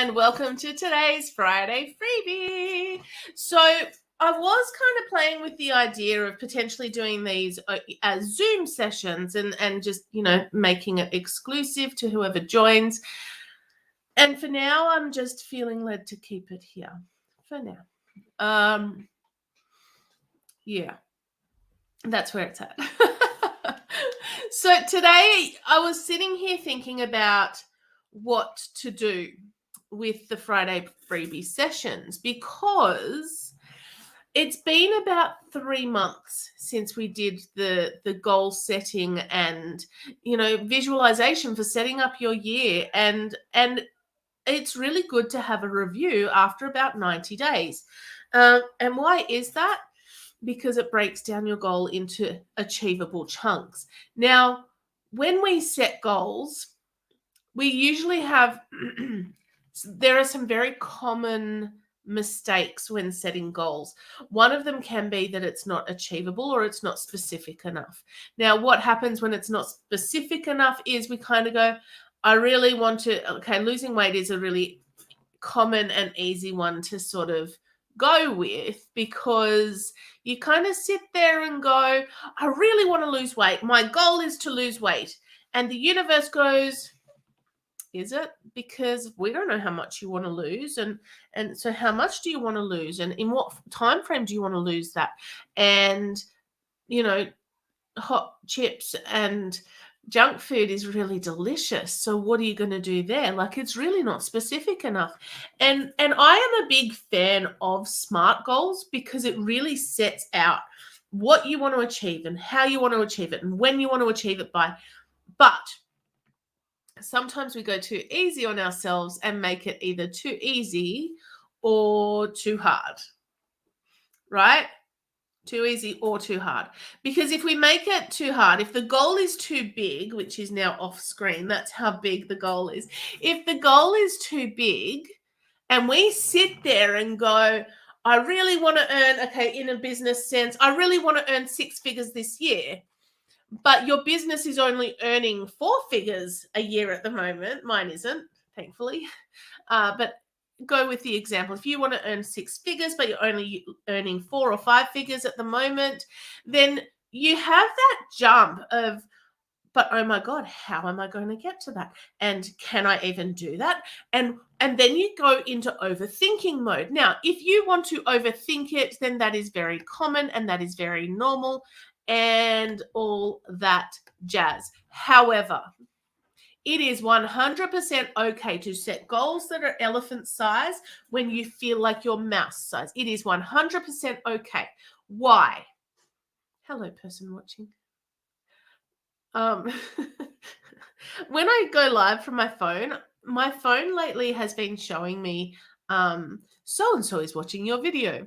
and welcome to today's Friday freebie. So I was kind of playing with the idea of potentially doing these as Zoom sessions and just, making it exclusive to whoever joins. And for now, I'm just feeling led to keep it here for now. Yeah, that's where it's at. So today I was sitting here thinking about what to do with the Friday freebie sessions, because it's been about 3 months since we did the goal setting and visualization for setting up your year, and it's really good to have a review after about 90 days. And why is that? Because it breaks down your goal into achievable chunks. Now, when we set goals, we usually have there are some very common mistakes when setting goals. One of them can be that it's not achievable or it's not specific enough. Now, what happens when it's not specific enough is we kind of go, I really want to, losing weight is a really common and easy one to sort of go with, because you kind of sit there and go, I really want to lose weight. My goal is to lose weight. And the universe goes, is it? Because we don't know how much you want to lose, and so how much do you want to lose, and in what time frame do you want to lose that? And hot chips and junk food is really delicious, so what are you going to do there? Like, it's really not specific enough. And I am a big fan of SMART goals, because it really sets out what you want to achieve and how you want to achieve it and when you want to achieve it by. But sometimes we go too easy on ourselves and make it either too easy or too hard, right? Too easy or too hard. Because if we make it too hard, if the goal is too big, which is now off screen, that's how big the goal is. If the goal is too big and we sit there and go, I really want to earn, in a business sense, I really want to earn 6 figures this year. But your business is only earning 4 figures a year at the moment. Mine isn't, thankfully. But go with the example. If you want to earn 6 figures, but you're only earning 4 or 5 figures at the moment, then you have that jump of, but oh my God, how am I going to get to that? And can I even do that? And then you go into overthinking mode. Now, if you want to overthink it, then that is very common and that is very normal and all that jazz. However, it is 100% okay to set goals that are elephant size when you feel like you're mouse size. It is 100% okay. Why? Hello, person watching. When I go live from my phone lately has been showing me so-and-so is watching your video.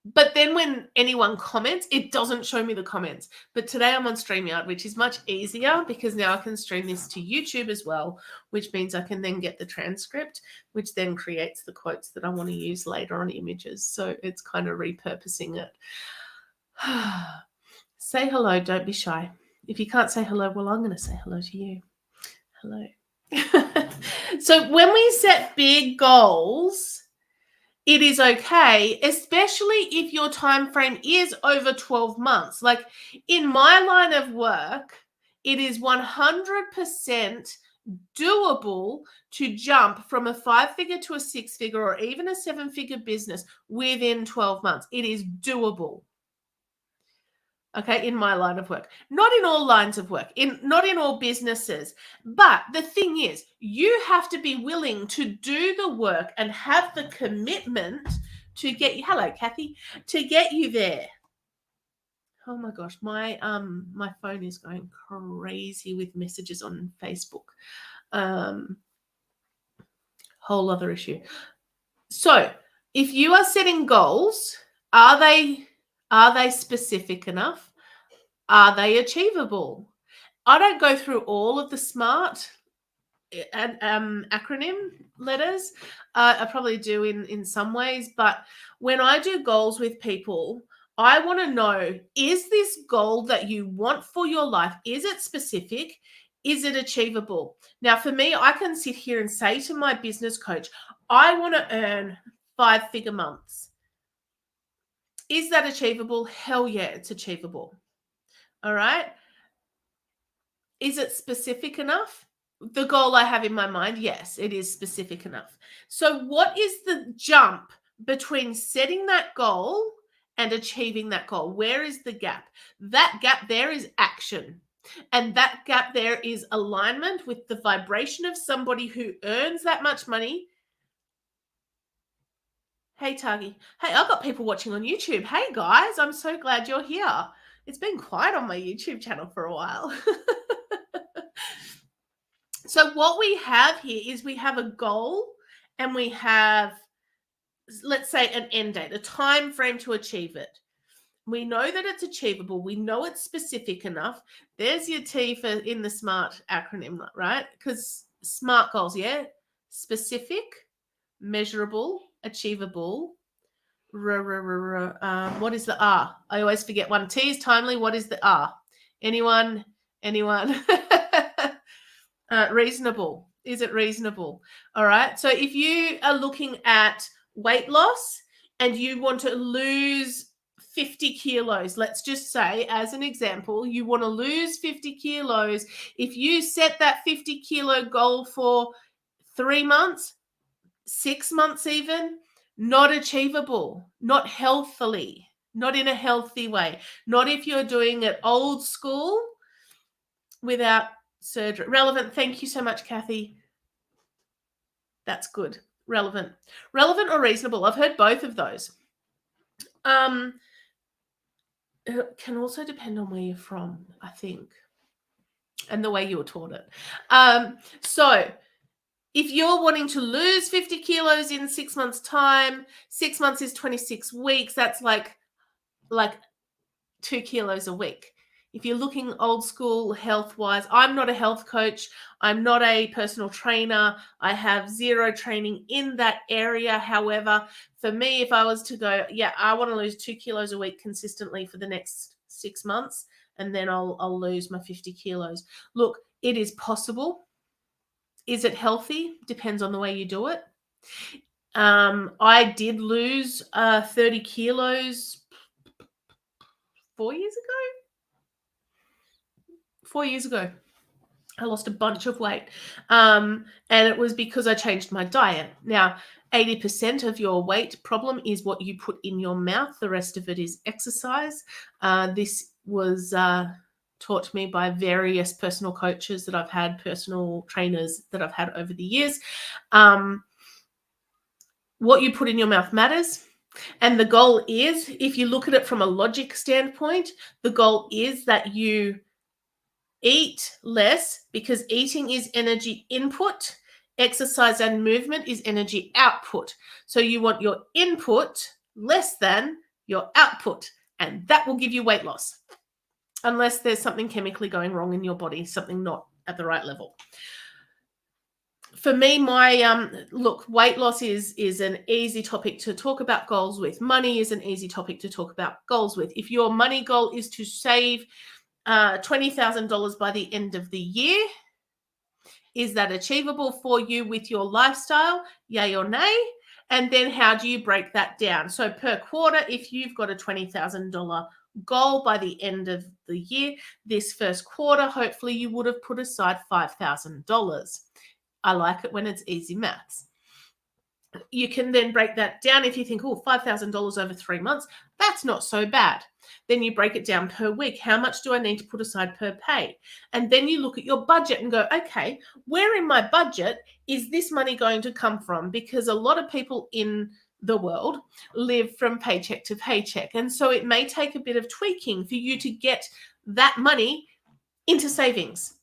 But then when anyone comments, it doesn't show me the comments. But today I'm on StreamYard, which is much easier because now I can stream this to YouTube as well, which means I can then get the transcript, which then creates the quotes that I want to use later on images. So it's kind of repurposing it. Say hello, don't be shy. If you can't say hello, well, I'm going to say hello to you. Hello. So when we set big goals, it is okay, especially if your time frame is over 12 months. Like in my line of work, it is 100% doable to jump from a 5-figure to a 6-figure or even a 7-figure business within 12 months. It is doable. Okay, in my line of work. Not in all lines of work, not in all businesses. But the thing is, you have to be willing to do the work and have the commitment to get you, hello, Kathy, to get you there. Oh my gosh, my phone is going crazy with messages on Facebook. Whole other issue. So if you are setting goals, are they specific enough? Are they achievable? I don't go through all of the SMART acronym letters. I probably do in some ways, but when I do goals with people, I want to know, is this goal that you want for your life, is it specific? Is it achievable? Now, for me, I can sit here and say to my business coach, I want to earn 5-figure months. Is that achievable? Hell yeah, it's achievable. All right. Is it specific enough? The goal I have in my mind, yes, it is specific enough. So what is the jump between setting that goal and achieving that goal? Where is the gap? That gap there is action. And that gap there is alignment with the vibration of somebody who earns that much money. Hey, Tagi. Hey, I've got people watching on YouTube. Hey, guys, I'm so glad you're here. It's been quiet on my YouTube channel for a while. So what we have here is we have a goal and we have, let's say, an end date, a time frame to achieve it. We know that it's achievable. We know it's specific enough. There's your T for in the SMART acronym, right? Because SMART goals, yeah? Specific, measurable, achievable. What is the R? I always forget one. T is timely. What is the R? Anyone? Reasonable. Is it reasonable? All right. So if you are looking at weight loss and you want to lose 50 kilos, let's just say, as an example, you want to lose 50 kilos. If you set that 50 kilo goal for 3 months, 6 months even, not achievable, not healthily, not in a healthy way, not if you're doing it old school without surgery. Relevant. Thank you so much, Kathy. That's good. Relevant or reasonable. I've heard both of those. It can also depend on where you're from, I think, and the way you were taught it. So if you're wanting to lose 50 kilos in 6 months' time, 6 months is 26 weeks. That's like 2 kilos a week. If you're looking old school health-wise, I'm not a health coach. I'm not a personal trainer. I have zero training in that area. However, for me, if I was to go, yeah, I want to lose 2 kilos a week consistently for the next 6 months, and then I'll lose my 50 kilos. Look, it is possible. Is it healthy? Depends on the way you do it. I did lose 30 kilos 4 years ago. 4 years ago, I lost a bunch of weight. And it was because I changed my diet. Now, 80% of your weight problem is what you put in your mouth. The rest of it is exercise. This was taught to me by various personal coaches that I've had, personal trainers that I've had over the years. What you put in your mouth matters. And the goal is, if you look at it from a logic standpoint, the goal is that you eat less, because eating is energy input. Exercise and movement is energy output. So you want your input less than your output, and that will give you weight loss, unless there's something chemically going wrong in your body, something not at the right level. For me, my look, weight loss is an easy topic to talk about goals with. Money is an easy topic to talk about goals with. If your money goal is to save $20,000 by the end of the year, is that achievable for you with your lifestyle? Yay or nay? And then how do you break that down? So per quarter, if you've got a $20,000 goal by the end of the year, this first quarter, hopefully you would have put aside $5,000. I like it when it's easy maths. You can then break that down. If you think, oh, $5,000 over 3 months, that's not so bad. Then you break it down per week. How much do I need to put aside per pay? And then you look at your budget and go, okay, where in my budget is this money going to come from? Because a lot of people in the world live from paycheck to paycheck. And so it may take a bit of tweaking for you to get that money into savings.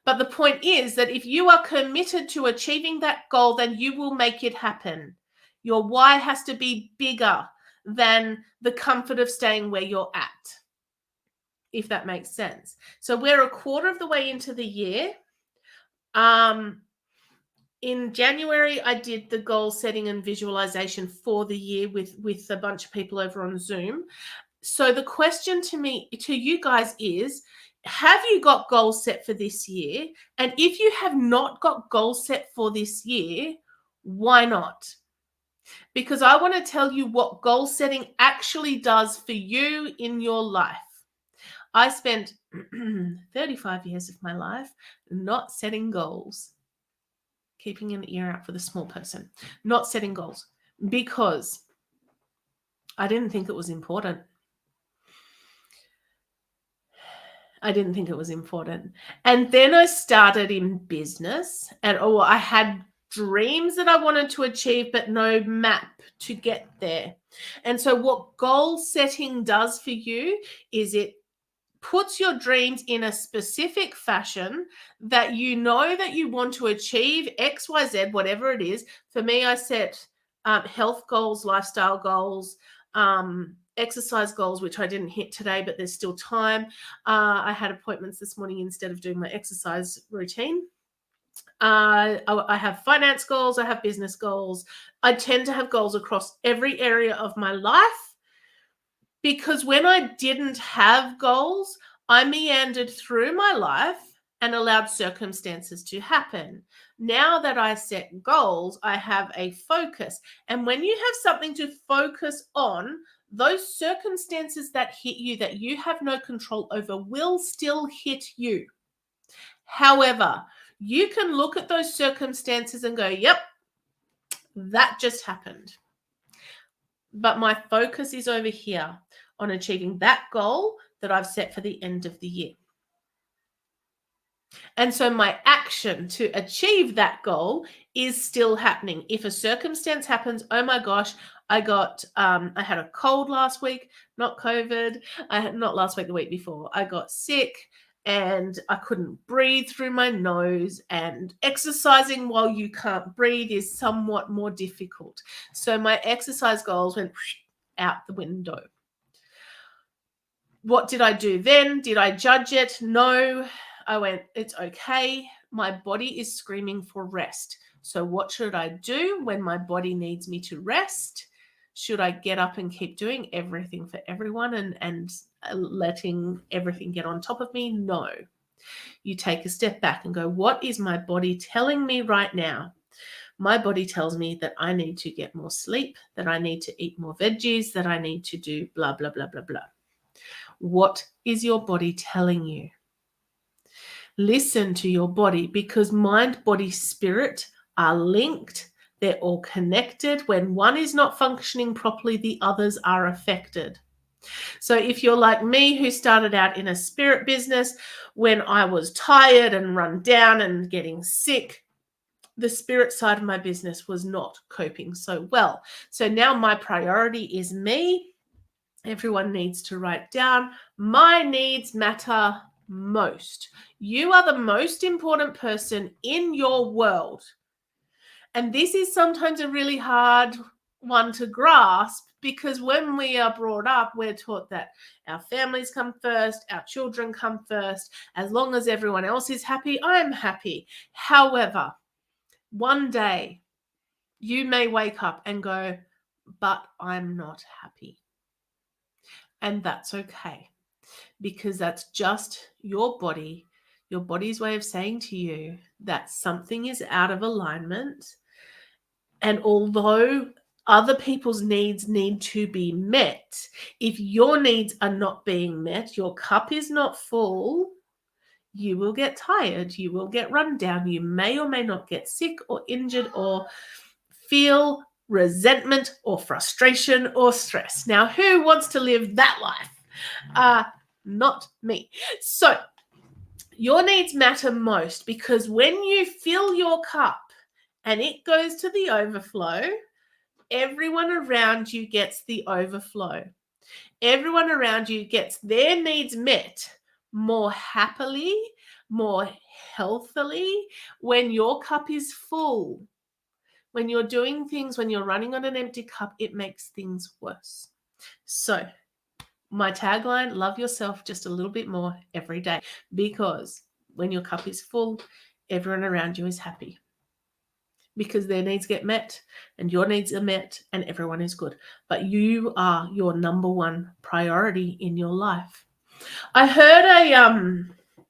But the point is that if you are committed to achieving that goal, then you will make it happen. Your why has to be bigger than the comfort of staying where you're at, if that makes sense. So we're a quarter of the way into the year. In January, I did the goal setting and visualization for the year with a bunch of people over on Zoom. So the question to you guys is, have you got goals set for this year? And if you have not got goals set for this year, why not? Because I want to tell you what goal setting actually does for you in your life. I spent 35 years of my life not setting goals, keeping an ear out for the small person, not setting goals because I didn't think it was important. I didn't think it was important. And then I started in business and I had dreams that I wanted to achieve, but no map to get there. And so what goal setting does for you is it puts your dreams in a specific fashion that you know that you want to achieve X, Y, Z, whatever it is. For me, I set health goals, lifestyle goals, exercise goals, which I didn't hit today, but there's still time. I had appointments this morning instead of doing my exercise routine. I have finance goals. I have business goals. I tend to have goals across every area of my life because when I didn't have goals, I meandered through my life and allowed circumstances to happen. Now that I set goals, I have a focus. And when you have something to focus on, those circumstances that hit you that you have no control over will still hit you. However, you can look at those circumstances and go, yep, that just happened. But my focus is over here on achieving that goal that I've set for the end of the year. And so my action to achieve that goal is still happening. If a circumstance happens, oh my gosh, I had a cold last week, not COVID. Not last week, the week before. I got sick and I couldn't breathe through my nose, and exercising while you can't breathe is somewhat more difficult. So my exercise goals went out the window. What did I do then? Did I judge it? No. I went, it's okay. My body is screaming for rest. So what should I do when my body needs me to rest? Should I get up and keep doing everything for everyone and letting everything get on top of me? No. You take a step back and go, what is my body telling me right now? My body tells me that I need to get more sleep, that I need to eat more veggies, that I need to do blah, blah, blah, blah, blah. What is your body telling you? Listen to your body, because mind, body, spirit are linked. They're all connected. When one is not functioning properly, the others are affected. So if you're like me, who started out in a spirit business, when I was tired and run down and getting sick, the spirit side of my business was not coping so well. So now my priority is me. Everyone needs to write down, my needs matter most. You are the most important person in your world. And this is sometimes a really hard one to grasp, because when we are brought up, we're taught that our families come first, our children come first. As long as everyone else is happy, I'm happy. However, one day you may wake up and go, but I'm not happy. And that's okay, because that's just your body's way of saying to you that something is out of alignment. And although other people's needs need to be met, if your needs are not being met, your cup is not full, you will get tired, you will get run down, you may or may not get sick or injured or feel resentment or frustration or stress. Now, who wants to live that life? Not me. So your needs matter most, because when you fill your cup and it goes to the overflow, everyone around you gets the overflow. Everyone around you gets their needs met more happily, more healthily when your cup is full. When you're doing things, when you're running on an empty cup, it makes things worse. So my tagline, love yourself just a little bit more every day, because when your cup is full, everyone around you is happy, because their needs get met and your needs are met and everyone is good. But you are your number one priority in your life. I heard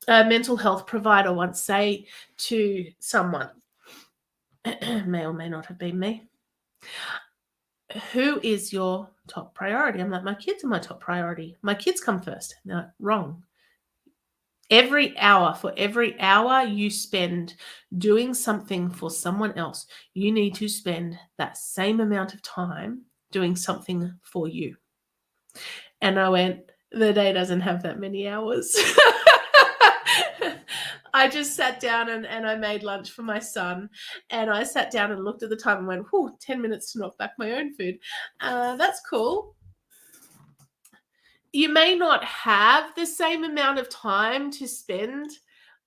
a mental health provider once say to someone, may or may not have been me, who is your top priority? I'm like, my kids are my top priority. My kids come first. No, wrong. For every hour you spend doing something for someone else, you need to spend that same amount of time doing something for you. And I went, the day doesn't have that many hours. I just sat down and I made lunch for my son, and I sat down and looked at the time and went, 10 minutes to knock back my own food. That's cool. You may not have the same amount of time to spend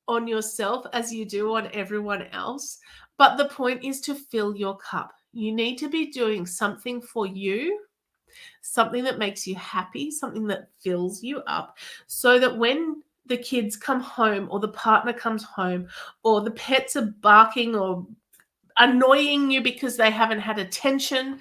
on yourself as you do on everyone else, but the point is to fill your cup. You need to be doing something for you, something that makes you happy, something that fills you up, so that when the kids come home or the partner comes home or the pets are barking or annoying you because they haven't had attention,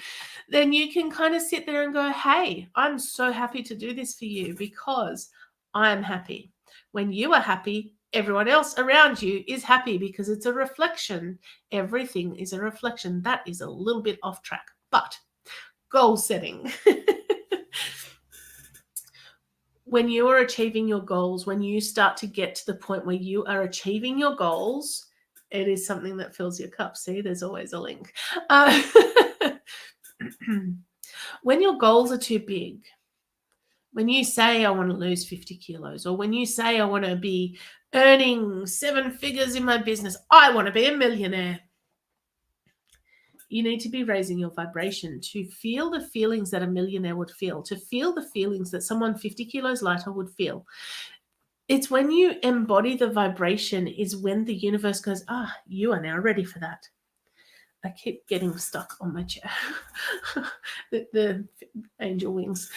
then you can kind of sit there and go, hey, I'm so happy to do this for you because I'm happy. When you are happy, everyone else around you is happy because it's a reflection. Everything is a reflection. That is a little bit off track, but goal setting. When you are achieving your goals, when you start to get to the point where you are achieving your goals, it is something that fills your cup. See, there's always a link. When your goals are too big, when you say, I want to lose 50 kilos, or when you say, I want to be earning 7 figures in my business, I want to be a millionaire, you need to be raising your vibration to feel the feelings that a millionaire would feel, to feel the feelings that someone 50 kilos lighter would feel. It's when you embody the vibration is when the universe goes, you are now ready for that. I keep getting stuck on my chair. the angel wings.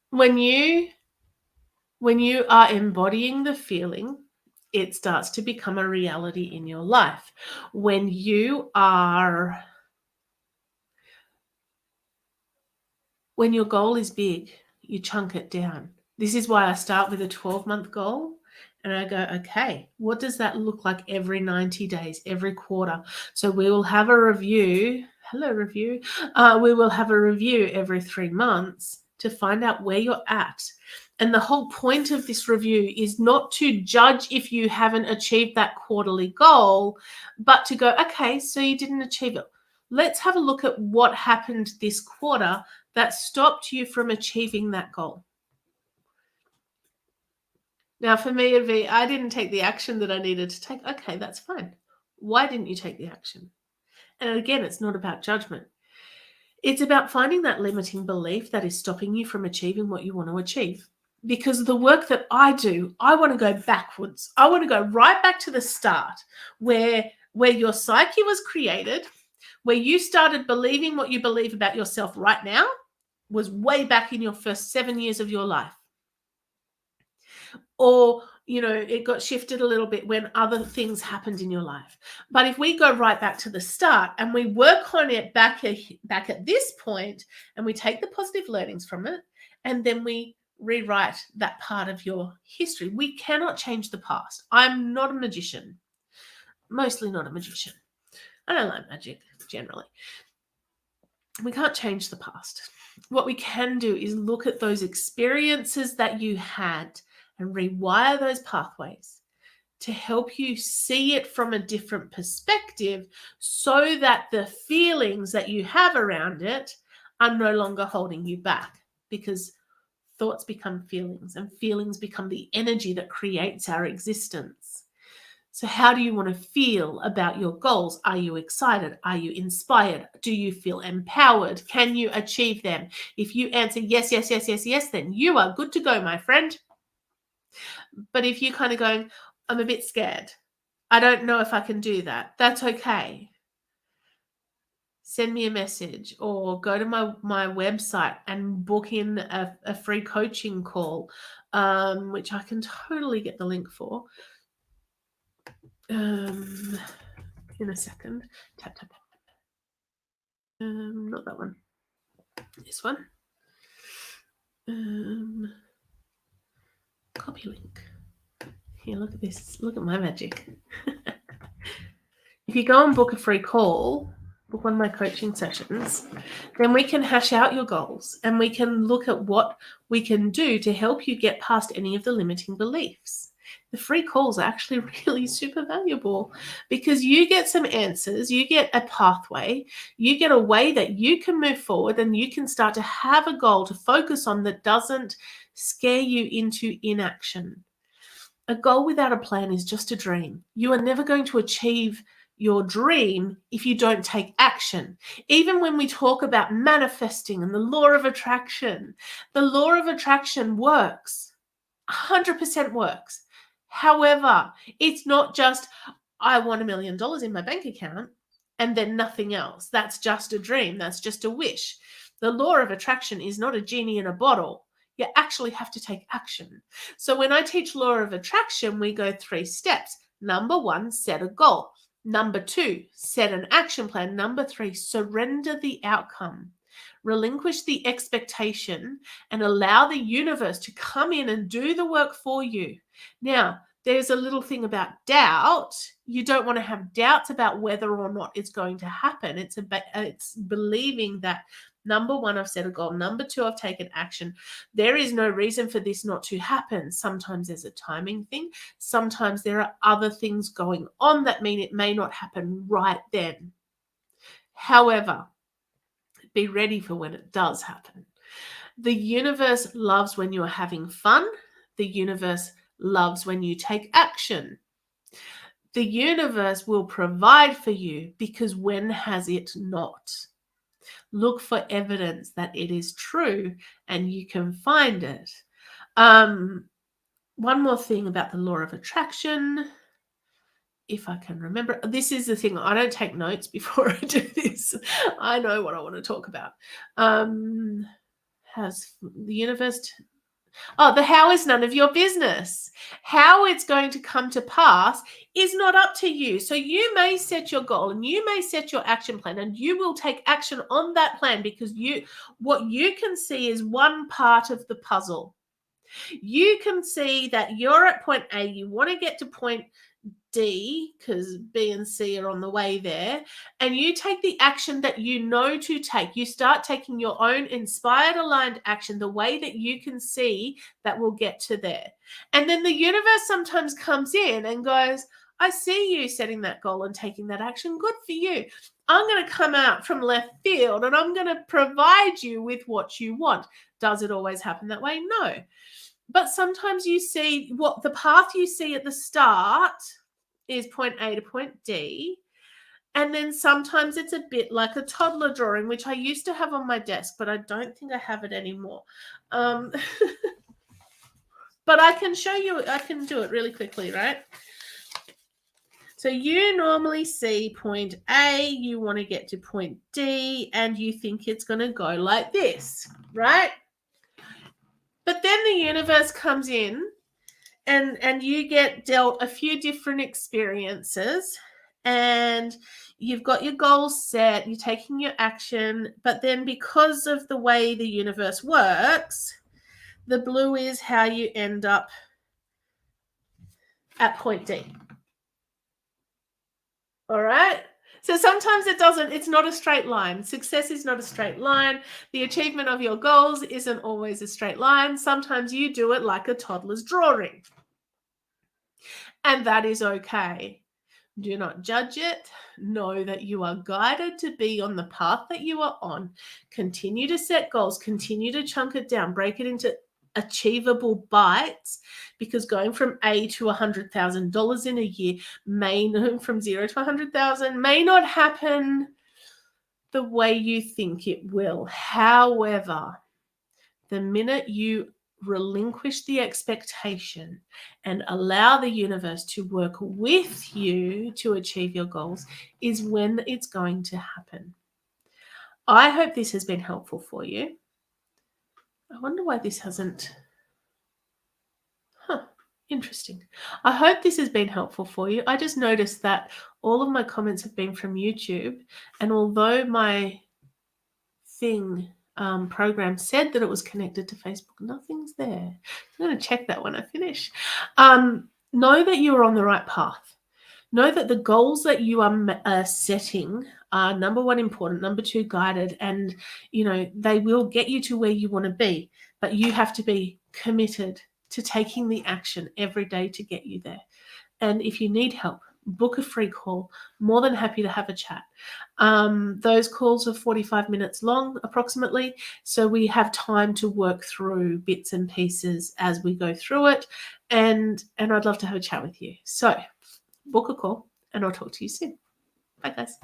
When you are embodying the feeling, it starts to become a reality in your life. When your goal is big, you chunk it down. This is why I start with a 12-month goal. And I go, okay, what does that look like every 90 days, every quarter? So we will have a review. Hello, review. We will have a review every 3 months to find out where you're at. And the whole point of this review is not to judge if you haven't achieved that quarterly goal, but to go, okay, so you didn't achieve it. Let's have a look at what happened this quarter that stopped you from achieving that goal. Now, for me, it'd be, I didn't take the action that I needed to take. Okay, that's fine. Why didn't you take the action? And again, it's not about judgment. It's about finding that limiting belief that is stopping you from achieving what you want to achieve. Because the work that I do, I want to go backwards. I want to go right back to the start where your psyche was created, where you started believing what you believe about yourself right now was way back in your first 7 years of your life. Or, it got shifted a little bit when other things happened in your life. But if we go right back to the start and we work on it back at this point, and we take the positive learnings from it, and then we rewrite that part of your history. We cannot change the past. I'm not a magician. Mostly not a magician. I don't like magic generally. We can't change the past. What we can do is look at those experiences that you had and rewire those pathways to help you see it from a different perspective so that the feelings that you have around it are no longer holding you back, because thoughts become feelings and feelings become the energy that creates our existence. So how do you want to feel about your goals? Are you excited? Are you inspired? Do you feel empowered? Can you achieve them? If you answer yes, yes, yes, yes, yes, then you are good to go, my friend. But if you're kind of going, I'm a bit scared, I don't know if I can do that, that's okay. Send me a message or go to my website and book in a free coaching call, which I can totally get the link for. In a second. Tap, tap, tap. Not that one. This one. copy link. Here, look at this. Look at my magic. If you go and book a free call, book one of my coaching sessions, then we can hash out your goals and we can look at what we can do to help you get past any of the limiting beliefs. The free calls are actually really super valuable because you get some answers, you get a pathway, you get a way that you can move forward and you can start to have a goal to focus on that doesn't scare you into inaction. A goal without a plan is just a dream. You are never going to achieve your dream if you don't take action. Even when we talk about manifesting and the law of attraction works, 100% works. However, it's not just, I want $1 million in my bank account and then nothing else. That's just a dream. That's just a wish. The law of attraction is not a genie in a bottle. You actually have to take action. So when I teach law of attraction, we go 3 steps. Number 1, set a goal. Number 2, set an action plan. Number 3, surrender the outcome. Relinquish the expectation and allow the universe to come in and do the work for you. Now, there's a little thing about doubt. You don't want to have doubts about whether or not it's going to happen. It's believing that, number 1, I've set a goal. Number 2, I've taken action. There is no reason for this not to happen. Sometimes there's a timing thing. Sometimes there are other things going on that mean it may not happen right then. However, be ready for when it does happen. The universe loves when you're having fun. The universe loves when you take action. The universe will provide for you because when has it not? Look for evidence that it is true and you can find it. One more thing about the law of attraction, if I can remember. This is the thing. I don't take notes before I do this. I know what I want to talk about. Has the universe... the how is none of your business. How it's going to come to pass is not up to you. So you may set your goal and you may set your action plan and you will take action on that plan because what you can see is one part of the puzzle. You can see that you're at point A, you want to get to point D because B and C are on the way there, and you take the action that you know to take. You start taking your own inspired, aligned action the way that you can see that will get to there. And then the universe sometimes comes in and goes, I see you setting that goal and taking that action. Good for you. I'm going to come out from left field and I'm going to provide you with what you want. Does it always happen that way? No. But sometimes you see what the path you see at the start is point A to point D. And then sometimes it's a bit like a toddler drawing, which I used to have on my desk, but I don't think I have it anymore. But I can show you, I can do it really quickly, right? So you normally see point A, you want to get to point D, and you think it's going to go like this, right? But then the universe comes in and you get dealt a few different experiences and you've got your goals set, you're taking your action, but then because of the way the universe works, the blue is how you end up at point D. All right? So sometimes it's not a straight line. Success is not a straight line. The achievement of your goals isn't always a straight line. Sometimes you do it like a toddler's drawing. And that is okay. Do not judge it. Know that you are guided to be on the path that you are on. Continue to set goals. Continue to chunk it down. Break it into achievable bites, because going from A to $100,000 in a year from 0 to 100,000 may not happen the way you think it will. However, the minute you relinquish the expectation and allow the universe to work with you to achieve your goals is when it's going to happen. I hope this has been helpful for you. I wonder why this hasn't. Interesting. I hope this has been helpful for you. I just noticed that all of my comments have been from YouTube, and although my thing program said that it was connected to Facebook. Nothing's there. I'm going to check that when I finish. Know that you are on the right path. Know that the goals that you are setting are, number one, important, number two, guided, and they will get you to where you want to be, but you have to be committed to taking the action every day to get you there. And if you need help, book a free call. More than happy to have a chat. Those calls are 45 minutes long approximately, so we have time to work through bits and pieces as we go through it, and I'd love to have a chat with you. So book a call, and I'll talk to you soon. Bye, guys.